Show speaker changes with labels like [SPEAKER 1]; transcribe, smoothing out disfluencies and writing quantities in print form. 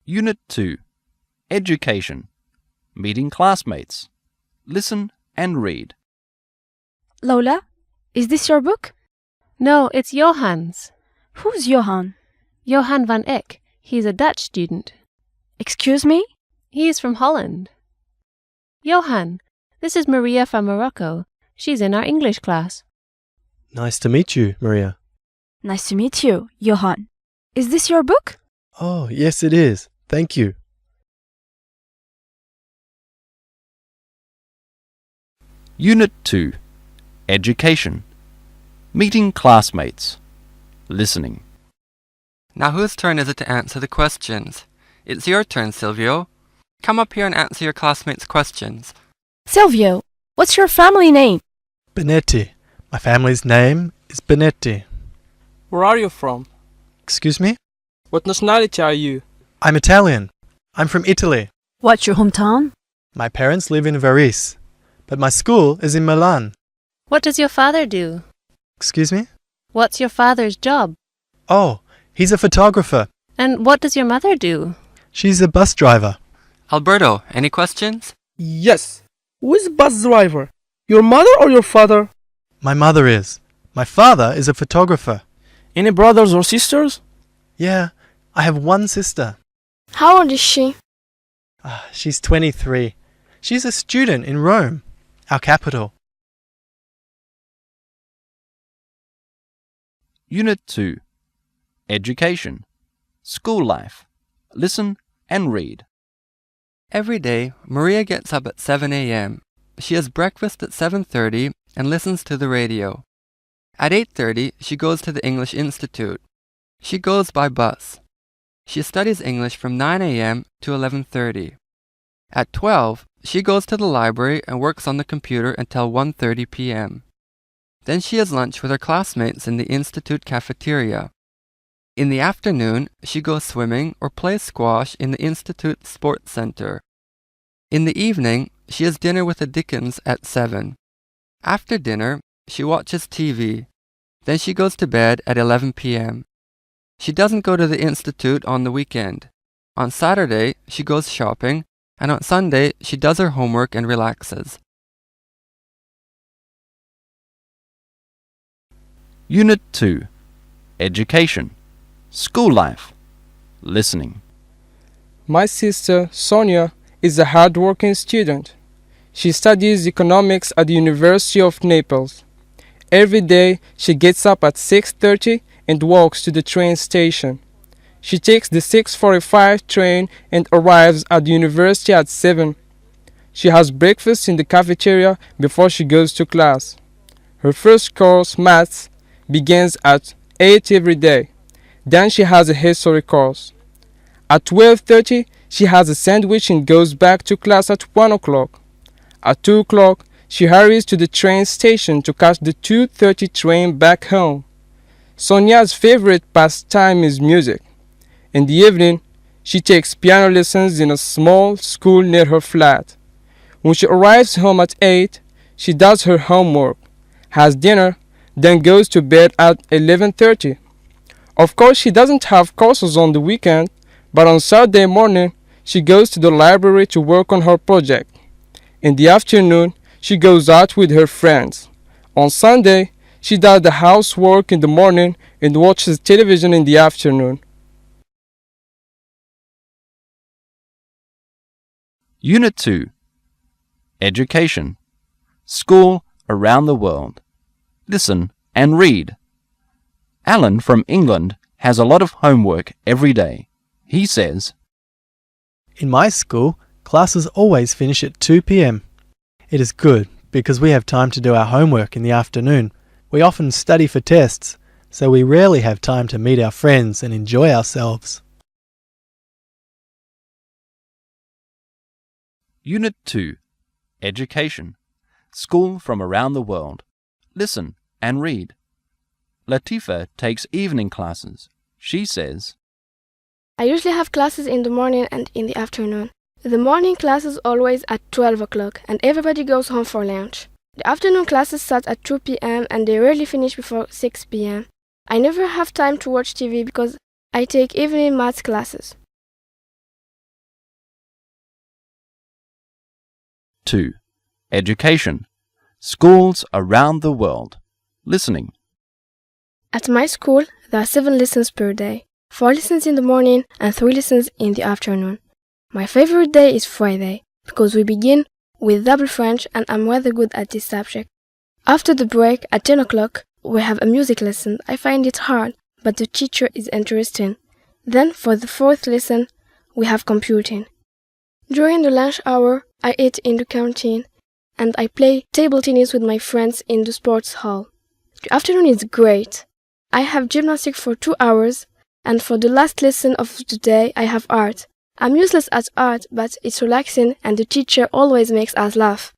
[SPEAKER 1] Unit 2. Education. Meeting classmates. Listen and read.
[SPEAKER 2] Lola, is this your book?
[SPEAKER 3] No, it's Johann's.
[SPEAKER 2] Who's Johan?
[SPEAKER 3] Johan van Eyck. He's a Dutch student.
[SPEAKER 2] Excuse me?
[SPEAKER 3] He's from Holland. Johan, this is Maria from Morocco. She's in our English class.
[SPEAKER 4] Nice to meet you, Maria.
[SPEAKER 2] Nice to meet you, Johan. Is this your book?
[SPEAKER 4] Oh, yes it is. Thank you.
[SPEAKER 1] Unit 2. Education. Meeting classmates. Listening.
[SPEAKER 5] Now whose turn is it to answer the questions? It's your turn, Silvio. Come up here and answer your classmates' questions.
[SPEAKER 2] Silvio, what's your family name?
[SPEAKER 4] Benetti. My family's name is Benetti.
[SPEAKER 6] Where are you from?
[SPEAKER 4] Excuse me?
[SPEAKER 6] What nationality are you?
[SPEAKER 4] I'm Italian. I'm from Italy.
[SPEAKER 2] What's your hometown?
[SPEAKER 4] My parents live in Varese, but my school is in Milan.
[SPEAKER 3] What does your father do?
[SPEAKER 4] Excuse me?
[SPEAKER 3] What's your father's job?
[SPEAKER 4] Oh, he's a photographer.
[SPEAKER 3] And what does your mother do?
[SPEAKER 4] She's a bus driver.
[SPEAKER 5] Alberto, any questions?
[SPEAKER 6] Yes. Who is bus driver? Your mother or your father?
[SPEAKER 4] My mother is. My father is a photographer.
[SPEAKER 6] Any brothers or sisters?
[SPEAKER 4] Yeah, I have one sister.
[SPEAKER 2] How old is she?
[SPEAKER 4] She's 23. She's a student in Rome, our capital.
[SPEAKER 1] Unit 2. Education. School life. Listen and read.
[SPEAKER 5] Every day, Maria gets up at 7 a.m. She has breakfast at 7:30 and listens to the radio. At 8:30, she goes to the English Institute. She goes by bus. She studies English from 9 a.m. to 11:30. At 12, she goes to the library and works on the computer until 1:30 p.m. Then she has lunch with her classmates in the Institute cafeteria. In the afternoon, she goes swimming or plays squash in the Institute Sports Center. In the evening, she has dinner with the Dickens at 7. After dinner, she watches TV. Then she goes to bed at 11 p.m. She doesn't go to the Institute on the weekend. On Saturday, she goes shopping, and on Sunday, she does her homework and relaxes.
[SPEAKER 1] Unit 2. Education. School life. Listening.
[SPEAKER 6] My sister, Sonia, is a hard-working student. She studies economics at the University of Naples. Every day, she gets up at 6:30 and walks to the train station. She takes the 6:45 train and arrives at the university at 7. She has breakfast in the cafeteria before she goes to class. Her first course, maths, begins at 8 every day. Then she has a history course. At 12:30, she has a sandwich and goes back to class at 1 o'clock. At 2 o'clock, she hurries to the train station to catch the 2:30 train back home. Sonia's favorite pastime is music. In the evening, she takes piano lessons in a small school near her flat. When she arrives home at 8, she does her homework, has dinner, then goes to bed at 11:30. Of course, she doesn't have courses on the weekend, but on Saturday morning, she goes to the library to work on her project. In the afternoon, she goes out with her friends. On Sunday, she does the housework in the morning and watches television in the afternoon.
[SPEAKER 1] Unit 2. Education. School around the world. Listen and read. Alan from England has a lot of homework every day. He says,
[SPEAKER 4] In my school, classes always finish at 2 p.m. It is good because we have time to do our homework in the afternoon. We often study for tests, so we rarely have time to meet our friends and enjoy ourselves.
[SPEAKER 1] Unit 2. Education. School from around the world. Listen and read. Latifa takes evening classes. She says,
[SPEAKER 7] I usually have classes in the morning and in the afternoon. The morning class is always at 12 o'clock and everybody goes home for lunch. The afternoon classes start at 2 p.m. and they rarely finish before 6 p.m. I never have time to watch TV because I take evening maths classes.
[SPEAKER 1] 2. Education. Schools around the world. Listening.
[SPEAKER 7] At my school, there are 7 lessons per day, 4 lessons in the morning and 3 lessons in the afternoon. My favorite day is Friday, because we begin with double French and I'm rather good at this subject. After the break, at 10 o'clock, we have a music lesson. I find it hard, but the teacher is interesting. Then, for the 4th lesson, we have computing. During the lunch hour, I eat in the canteen, and I play table tennis with my friends in the sports hall. The afternoon is great. I have gymnastics for 2 hours, and for the last lesson of the day, I have art. I'm useless at art, but it's relaxing and the teacher always makes us laugh.